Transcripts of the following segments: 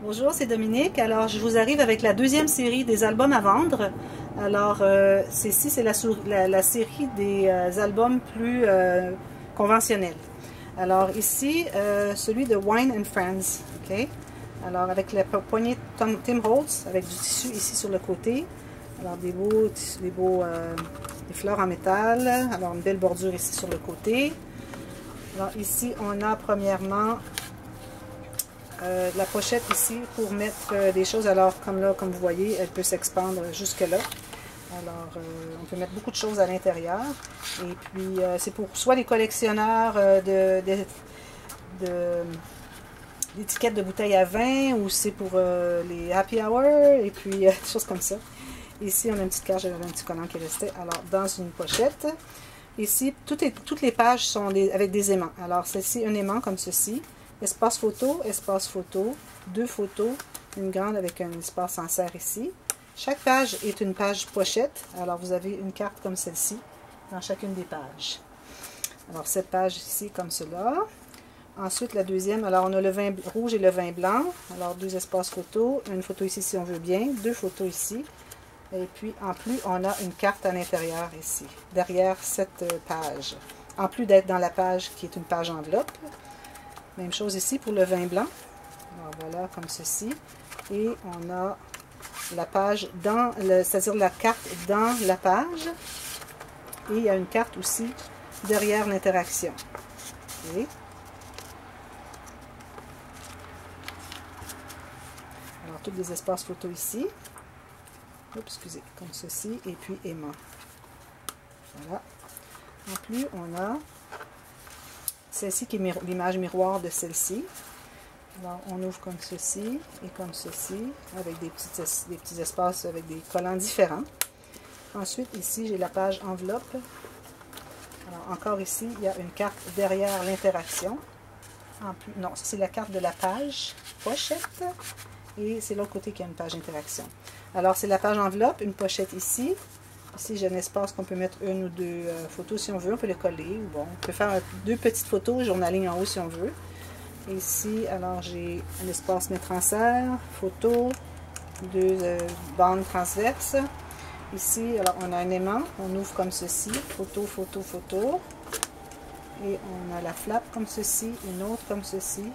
Bonjour, c'est Dominique. Alors, je vous arrive avec la deuxième série des albums à vendre. Alors, ceci, c'est la série des albums plus conventionnels. Alors, ici, celui de Wine and Friends. Okay? Alors, avec la poignée Tim Holtz, avec du tissu ici sur le côté. Alors, des fleurs en métal. Alors, une belle bordure ici sur le côté. Alors, ici, on a premièrement la pochette ici pour mettre des choses. Alors, comme là, comme vous voyez, elle peut s'expandre jusque là. Alors, on peut mettre beaucoup de choses à l'intérieur. Et puis, c'est pour soit les collectionneurs d'étiquettes de bouteilles à vin, ou c'est pour les happy hour, et puis des choses comme ça. Ici, on a une petite cage, j'avais un petit collant qui restait. Alors, dans une pochette. Ici, toutes les pages sont avec des aimants. Alors, ceci, un aimant comme ceci. Espace photo, deux photos, une grande avec un espace en serre ici. Chaque page est une page pochette. Alors, vous avez une carte comme celle-ci dans chacune des pages. Alors, cette page ici comme cela. Ensuite, la deuxième, alors on a le vin rouge et le vin blanc. Alors, deux espaces photos, une photo ici si on veut bien, deux photos ici. Et puis, en plus, on a une carte à l'intérieur ici, derrière cette page. En plus d'être dans la page qui est une page enveloppe. Même chose ici pour le vin blanc. Alors voilà, comme ceci. Et on a la page c'est-à-dire la carte dans la page. Et il y a une carte aussi derrière l'interaction. Okay. Alors, tous les espaces photos ici. Oups, excusez, comme ceci. Et puis aimant. Voilà. En plus, on a celle-ci qui est l'image miroir de celle-ci. Alors, on ouvre comme ceci et comme ceci, avec des petits espaces avec des collants différents. Ensuite, ici, j'ai la page enveloppe. Alors, encore ici, il y a une carte derrière l'interaction. Non, ça c'est la carte de la page pochette. Et c'est l'autre côté qui a une page interaction. Alors, c'est la page enveloppe, une pochette ici. Ici, j'ai un espace qu'on peut mettre une ou deux photos si on veut. On peut les coller. Ou bon, on peut faire deux petites photos, journaling en haut si on veut. Et ici, alors, j'ai un espace mettre en serre, photo, deux bandes transverses. Ici, alors, on a un aimant. On ouvre comme ceci. Photo, photo, photo. Et on a la flappe comme ceci. Une autre comme ceci.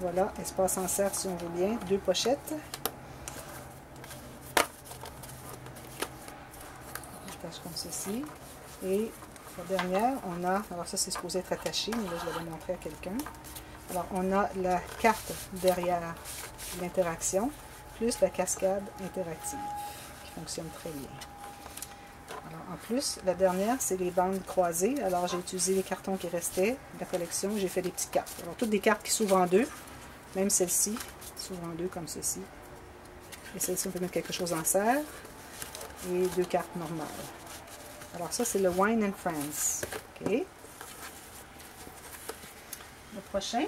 Voilà, espace en serre si on veut bien. Deux pochettes. Comme ceci. Et la dernière, on a, alors ça c'est supposé être attaché, mais là je l'avais montré à quelqu'un. Alors on a la carte derrière l'interaction, plus la cascade interactive, qui fonctionne très bien. Alors en plus, la dernière, c'est les bandes croisées. Alors j'ai utilisé les cartons qui restaient de la collection, j'ai fait des petites cartes. Alors toutes des cartes qui s'ouvrent en deux, même celle-ci s'ouvre en deux comme ceci. Et celle-ci, on peut mettre quelque chose en serre. Et deux cartes normales. Alors ça, c'est le Wine and Friends. OK. Le prochain.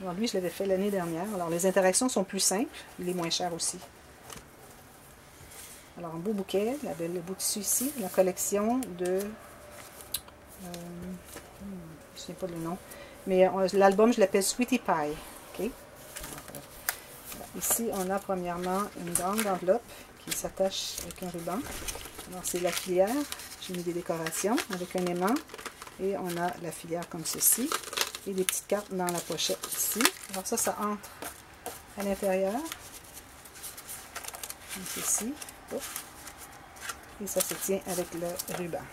Alors lui, je l'avais fait l'année dernière. Alors les interactions sont plus simples. Il est moins cher aussi. Alors un beau bouquet. Le beau tissu ici. La collection de... je ne sais pas le nom. Mais l'album, je l'appelle Sweetie Pie. OK. Ici, on a premièrement une grande enveloppe qui s'attache avec un ruban. Alors, c'est la filière. J'ai mis des décorations avec un aimant. Et on a la filière comme ceci. Et des petites cartes dans la pochette ici. Alors ça entre à l'intérieur. Comme ceci. Et ça se tient avec le ruban.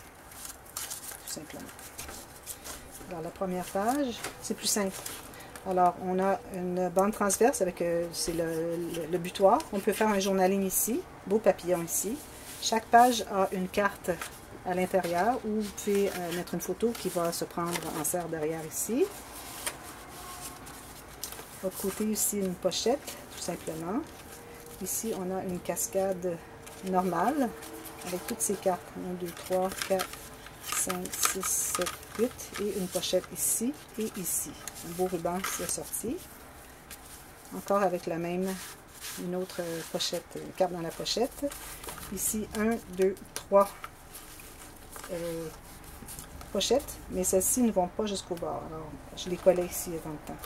Tout simplement. Alors, la première page, c'est plus simple. Alors, on a une bande transverse avec c'est le butoir. On peut faire un journaling ici, beau papillon ici. Chaque page a une carte à l'intérieur où vous pouvez mettre une photo qui va se prendre en serre derrière ici. De l'autre côté ici, une pochette, tout simplement. Ici, on a une cascade normale avec toutes ces cartes. 1, 2, 3, 4, 5, 6, 7, 8 et une pochette ici et ici. Un beau ruban qui est sorti. Encore avec la même, une autre pochette, carte dans la pochette. Ici, 1, 2, 3 pochettes, mais celles-ci ne vont pas jusqu'au bord. Alors, je les collais ici avant le temps.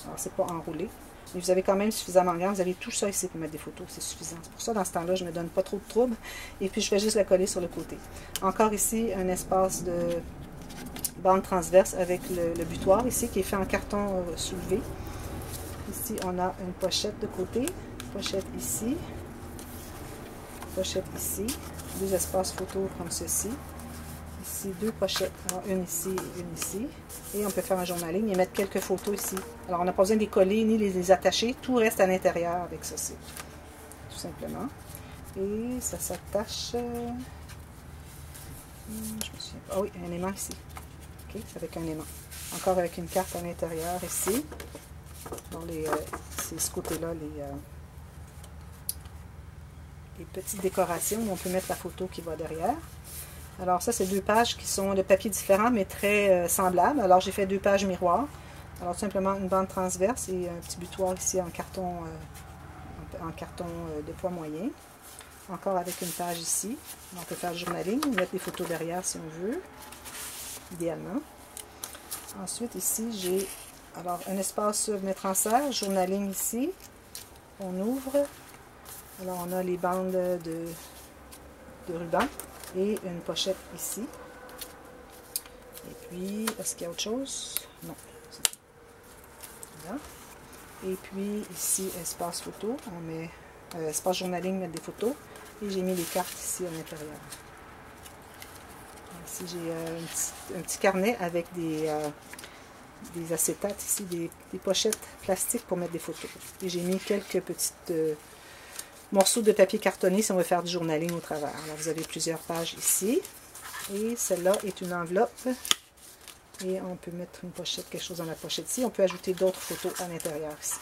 Alors, c'est pas enroulé. Mais vous avez quand même suffisamment grand. Vous avez tout ça ici pour mettre des photos. C'est suffisant. C'est pour ça, dans ce temps-là, je ne me donne pas trop de trouble. Et puis, je fais juste la coller sur le côté. Encore ici, un espace de bande transverse avec le butoir ici, qui est fait en carton soulevé. Ici, on a une pochette de côté. Pochette ici. Pochette ici. Deux espaces photo comme ceci. Ici, deux pochettes. Alors, une ici et une ici. Et on peut faire un journaling et mettre quelques photos ici. Alors, on n'a pas besoin de les coller ni les attacher. Tout reste à l'intérieur avec ceci. Tout simplement. Et ça s'attache... je me souviens pas. Ah oui, un aimant ici. OK, avec un aimant. Encore avec une carte à l'intérieur ici. C'est ce côté-là, les petites décorations où on peut mettre la photo qui va derrière. Alors ça, c'est deux pages qui sont de papier différent, mais très semblables. Alors j'ai fait deux pages miroirs. Alors tout simplement une bande transverse et un petit butoir ici en carton, de poids moyen. Encore avec une page ici. On peut faire le journaling, mettre des photos derrière si on veut, idéalement. Ensuite ici, j'ai alors un espace mettre en serre, journaling ici. On ouvre. Alors on a les bandes de ruban. Et une pochette ici. Et puis, est-ce qu'il y a autre chose? Non. Voilà. Et puis, ici, espace photo. On met espace journaling, mettre des photos. Et j'ai mis les cartes ici à l'intérieur. Ici, j'ai un petit carnet avec des acétates ici, des pochettes plastiques pour mettre des photos. Et j'ai mis quelques petites... morceaux de papier cartonné si on veut faire du journaling au travers. Alors vous avez plusieurs pages ici. Et celle-là est une enveloppe. Et on peut mettre une pochette, quelque chose dans la pochette ici. On peut ajouter d'autres photos à l'intérieur ici.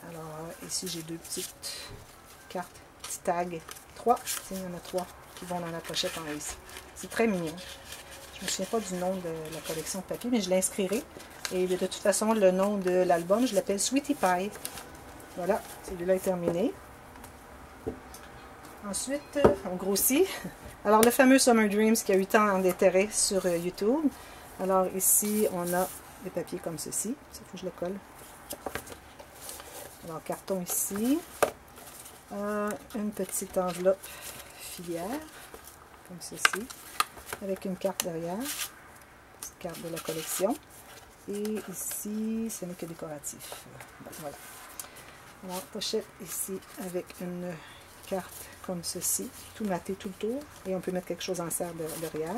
Alors ici j'ai deux petites cartes, petits tags. 3. Il y en a 3 qui vont dans la pochette en haut ici. C'est très mignon. Je ne me souviens pas du nom de la collection de papier, mais je l'inscrirai. Et de toute façon, le nom de l'album, je l'appelle Sweetie Pie. Voilà, celui-là est terminé. Ensuite, on grossit. Alors, le fameux Summer Dreams qui a eu tant d'intérêt sur YouTube. Alors, ici, on a des papiers comme ceci. Il faut que je le colle. Alors, carton ici. Une petite enveloppe filière, comme ceci, avec une carte derrière. Petite carte de la collection. Et ici, ce n'est que décoratif. Bon, voilà. Alors, pochette ici avec une carte comme ceci, tout maté tout le tour, et on peut mettre quelque chose en serre derrière.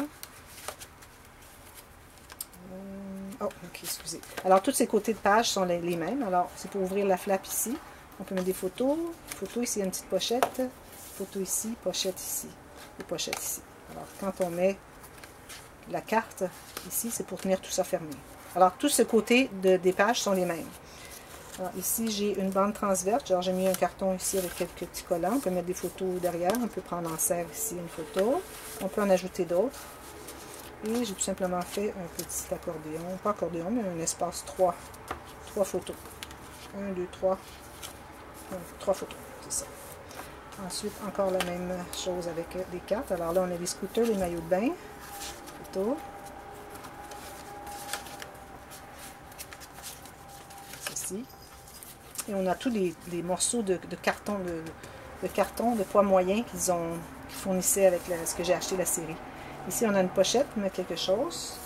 Oh, ok, excusez. Alors, tous ces côtés de page sont les mêmes. Alors, c'est pour ouvrir la flappe ici. On peut mettre des photos. Photo ici, il y a une petite pochette. Photo ici, pochette ici. Et pochette ici. Alors, quand on met la carte ici, c'est pour tenir tout ça fermé. Alors, tous ces côtés des pages sont les mêmes. Alors, ici, j'ai une bande transverse. Genre, j'ai mis un carton ici avec quelques petits collants. On peut mettre des photos derrière. On peut prendre en serre ici une photo. On peut en ajouter d'autres. Et j'ai tout simplement fait un petit accordéon. Pas accordéon, mais un espace 3 photos. 1, 2, 3. 3 photos, c'est ça. Ensuite, encore la même chose avec les cartes. Alors là, on a les scooters, les maillots de bain. Photos. Ceci. Et on a tous les morceaux de carton de poids moyen qu'ils fournissaient avec ce que j'ai acheté la série. Ici, on a une pochette pour mettre quelque chose.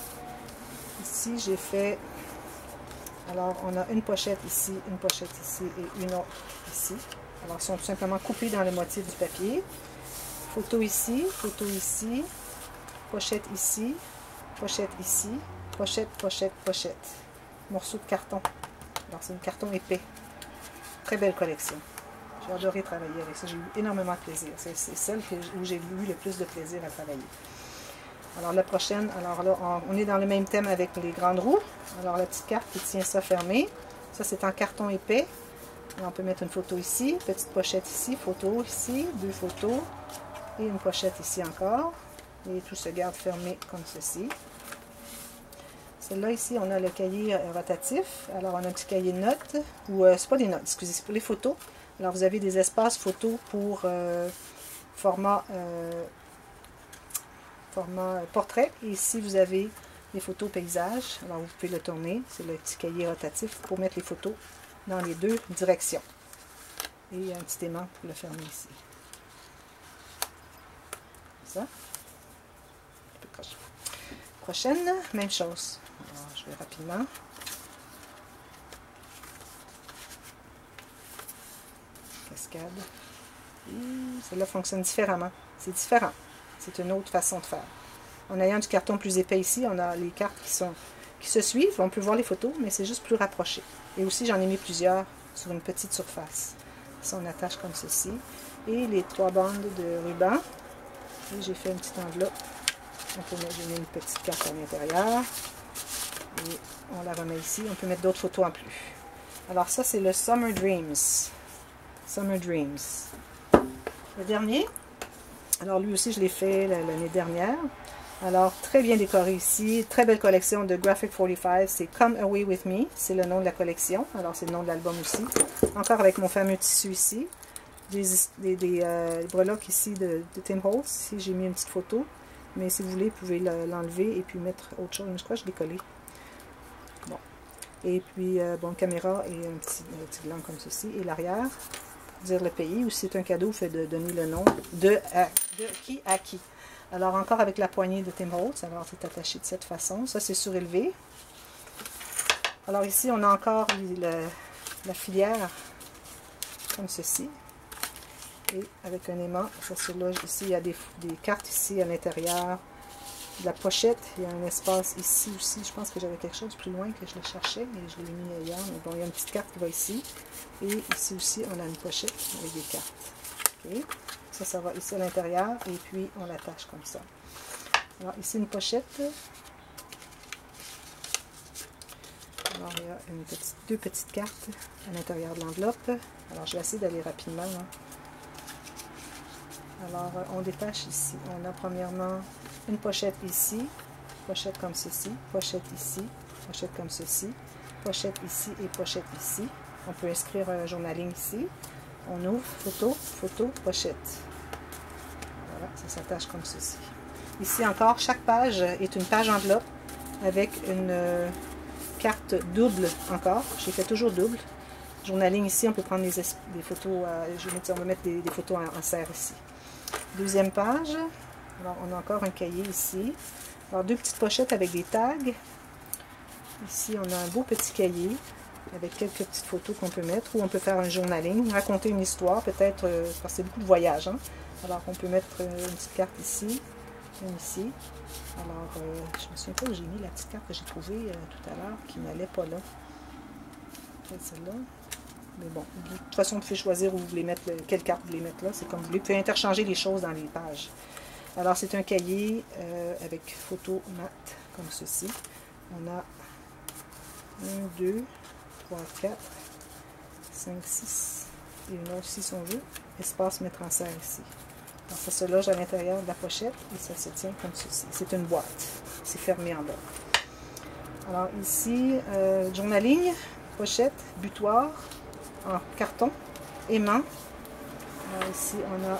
Ici, j'ai fait... Alors, on a une pochette ici et une autre ici. Alors, ils sont tout simplement coupés dans le motif du papier. Photo ici, pochette ici, pochette ici, pochette, pochette, pochette. Morceau de carton. Alors, c'est un carton épais. Très belle collection. J'ai adoré travailler avec ça. J'ai eu énormément de plaisir. C'est celle où j'ai eu le plus de plaisir à travailler. Alors la prochaine, alors là, on est dans le même thème avec les grandes roues. Alors la petite carte qui tient ça fermé. Ça, c'est en carton épais. Alors, on peut mettre une photo ici, petite pochette ici, photo ici, deux photos et une pochette ici encore. Et tout se garde fermé comme ceci. Celle-là ici, on a le cahier rotatif. Alors on a un petit cahier de notes, ou c'est pas des notes, excusez, c'est pour les photos. Alors vous avez des espaces photos pour format portrait. Et ici, vous avez les photos paysages. Alors, vous pouvez le tourner. C'est le petit cahier rotatif pour mettre les photos dans les deux directions. Et un petit aimant pour le fermer ici. Ça. Prochaine, même chose. Alors, je vais rapidement. Cascade. Celle-là fonctionne différemment. C'est différent. C'est une autre façon de faire. En ayant du carton plus épais ici, on a les cartes qui se suivent. On peut voir les photos, mais c'est juste plus rapproché. Et aussi, j'en ai mis plusieurs sur une petite surface. Ça, on attache comme ceci. Et les 3 bandes de ruban. Et j'ai fait une petite enveloppe. J'ai mis une petite carte à l'intérieur. Et on la remet ici. On peut mettre d'autres photos en plus. Alors ça, c'est le Summer Dreams. Summer Dreams. Le dernier. Alors lui aussi, je l'ai fait l'année dernière. Alors, très bien décoré ici. Très belle collection de Graphic 45. C'est Come Away With Me. C'est le nom de la collection. Alors, c'est le nom de l'album aussi. Encore avec mon fameux tissu ici. Des breloques ici de Tim Holtz. Ici, j'ai mis une petite photo. Mais si vous voulez, vous pouvez l'enlever et puis mettre autre chose. Je crois que je l'ai collé. Bon. Et puis, bon, caméra et un petit blanc comme ceci. Et l'arrière, pour dire le pays. Ou si c'est un cadeau, fait de donner le nom de qui à qui. Alors, encore avec la poignée de Tim Holtz. Alors, c'est attaché de cette façon. Ça, c'est surélevé. Alors, ici, on a encore la filière comme ceci. Et avec un aimant, ça se loge ici. Il y a des cartes ici à l'intérieur. La pochette, il y a un espace ici aussi. Je pense que j'avais quelque chose plus loin que je le cherchais, mais je l'ai mis ailleurs. Mais bon, il y a une petite carte qui va ici. Et ici aussi, on a une pochette avec des cartes. Okay. Ça va ici à l'intérieur. Et puis, on l'attache comme ça. Alors, ici, une pochette. Alors, il y a deux petites cartes à l'intérieur de l'enveloppe. Alors, je vais essayer d'aller rapidement. Hein. Alors, on détache ici. On a premièrement une pochette ici, pochette comme ceci, pochette ici, pochette comme ceci, pochette ici et pochette ici. On peut inscrire un journaling ici. On ouvre, photo, photo, pochette. Voilà, ça s'attache comme ceci. Ici encore, chaque page est une page enveloppe avec une carte double encore. J'ai fait toujours double. Journaling ici, on peut prendre des photos, on va mettre des photos en serre ici. Deuxième page, alors on a encore un cahier ici. Alors deux petites pochettes avec des tags. Ici on a un beau petit cahier avec quelques petites photos qu'on peut mettre, ou on peut faire un journaling, raconter une histoire peut-être, parce que c'est beaucoup de voyages. Hein? Alors on peut mettre une petite carte ici, une ici. Alors je me souviens pas où j'ai mis la petite carte que j'ai trouvée tout à l'heure, qui n'allait pas là. Peut-être celle-là. Mais bon, de toute façon, vous pouvez choisir où vous voulez mettre, quelle carte vous voulez mettre là. C'est comme vous voulez. Vous pouvez interchanger les choses dans les pages. Alors, c'est un cahier avec photo mat, comme ceci. On a 1, 2, 3, 4, 5, 6. Et une autre ici, si on veut. Espace mettre en serre ici. Alors, ça se loge à l'intérieur de la pochette et ça se tient comme ceci. C'est une boîte. C'est fermé en bas. Alors, ici, journaling, pochette, butoir. En carton, aimant. Alors ici, on a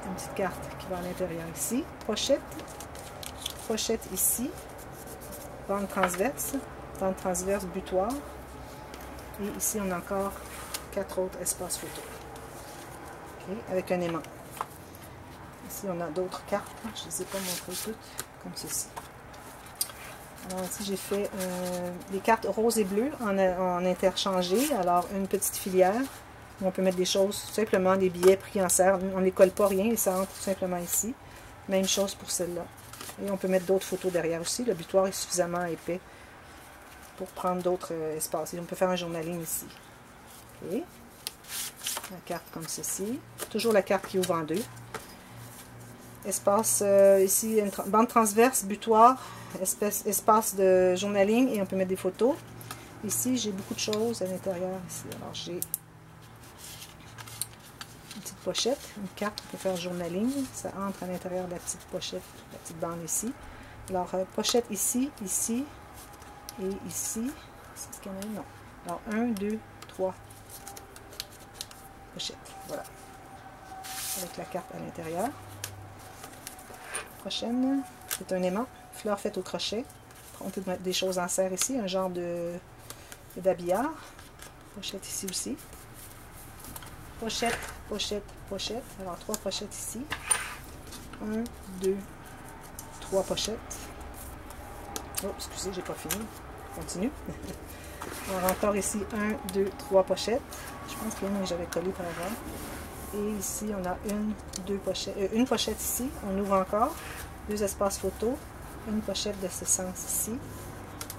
une petite carte qui va à l'intérieur ici. Pochette. Pochette ici. Bande transverse. Bande transverse, butoir. Et ici, on a encore 4 autres espaces photo. Okay, avec un aimant. Ici, on a d'autres cartes. Je ne les ai pas montrées toutes, comme ceci. Alors ici, j'ai fait les cartes roses et bleues en interchangé. Alors, une petite filière où on peut mettre des choses, simplement des billets pris en serre. On ne les colle pas rien, et ça entre tout simplement ici. Même chose pour celle-là. Et on peut mettre d'autres photos derrière aussi. Le butoir est suffisamment épais pour prendre d'autres espaces. Et on peut faire un journaling ici. Okay. La carte comme ceci. Toujours la carte qui ouvre en deux. Espace ici, une bande transverse, butoir. Espace de journaling et on peut mettre des photos. Ici, j'ai beaucoup de choses à l'intérieur. Alors, j'ai une petite pochette, une carte pour faire journaling. Ça entre à l'intérieur de la petite pochette, la petite bande ici. Alors, pochette ici, ici et ici. C'est ce qu'il y en a? Non. Alors, 1, 2, 3 pochettes. Voilà. Avec la carte à l'intérieur. Prochaine, c'est un aimant. Fleurs faites au crochet. On peut mettre des choses en serre ici, un genre d'habillard. Pochette ici aussi. Pochette, pochette, pochette. Alors 3 pochettes ici. 1, 2, 3 pochettes. Oh, excusez, j'ai pas fini. Continue. Alors encore ici 1, 2, 3 pochettes. Je pense que j'avais collé par avant. Et ici on a une pochette ici. On ouvre encore. 2 espaces photo. Une pochette de ce sens ici.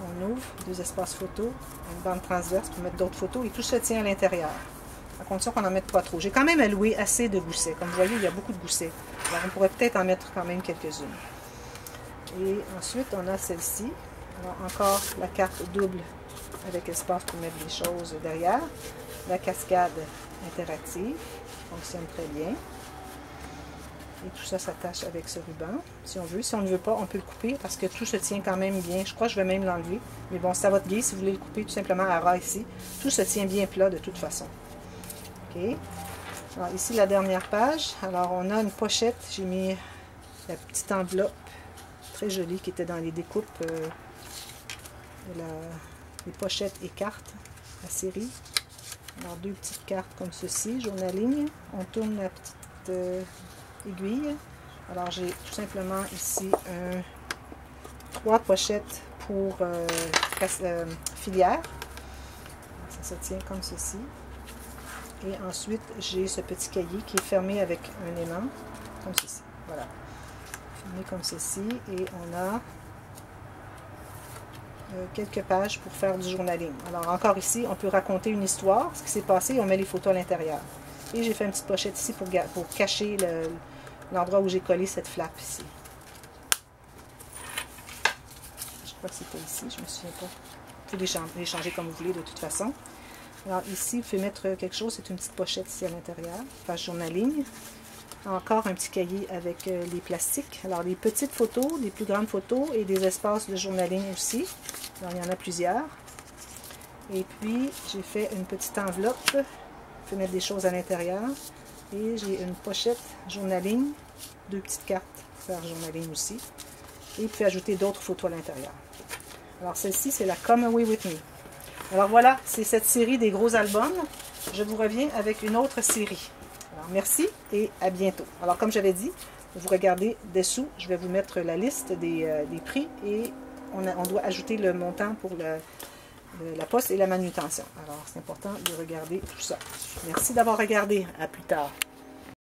On ouvre. 2 espaces photo. Une bande transverse pour mettre d'autres photos. Et tout se tient à l'intérieur. À condition qu'on n'en mette pas trop. J'ai quand même alloué assez de goussets. Comme vous voyez, il y a beaucoup de goussets. Alors on pourrait peut-être en mettre quand même quelques-unes. Et ensuite on a celle-ci. Alors encore la carte double avec espace pour mettre des choses derrière. La cascade interactive fonctionne très bien. Et tout ça s'attache avec ce ruban, si on veut. Si on ne veut pas, on peut le couper parce que tout se tient quand même bien. Je crois que je vais même l'enlever. Mais bon, c'est à votre guise si vous voulez le couper tout simplement à ras ici. Tout se tient bien plat de toute façon. OK. Alors ici, la dernière page. Alors, on a une pochette. J'ai mis la petite enveloppe très jolie qui était dans les découpes les pochettes et cartes, la série. Alors, 2 petites cartes comme ceci, journaling. On tourne la petite aiguille. Alors, j'ai tout simplement ici 3 pochettes pour filière. Ça se tient comme ceci. Et ensuite, j'ai ce petit cahier qui est fermé avec un aimant, comme ceci. Voilà. Fermé comme ceci. Et on a quelques pages pour faire du journaling. Alors encore ici, on peut raconter une histoire, ce qui s'est passé, et on met les photos à l'intérieur. Et j'ai fait une petite pochette ici pour cacher l'endroit où j'ai collé cette flappe ici. Je crois que c'était ici, je ne me souviens pas. Vous pouvez les changer comme vous voulez de toute façon. Alors ici, vous pouvez mettre quelque chose, c'est une petite pochette ici à l'intérieur, page journaling. Encore un petit cahier avec les plastiques. Alors, les petites photos, les plus grandes photos et des espaces de journaling aussi. Alors, il y en a plusieurs. Et puis, j'ai fait une petite enveloppe. Vous pouvez mettre des choses à l'intérieur. Et j'ai une pochette journaling. 2 petites cartes pour faire journaling aussi. Et vous pouvez ajouter d'autres photos à l'intérieur. Alors, celle-ci, c'est la Come Away With Me. Alors, voilà, c'est cette série des gros albums. Je vous reviens avec une autre série. Alors, merci et à bientôt. Alors, comme j'avais dit, vous regardez dessous, je vais vous mettre la liste des prix et on doit ajouter le montant pour la poste et la manutention. Alors, c'est important de regarder tout ça. Merci d'avoir regardé. À plus tard.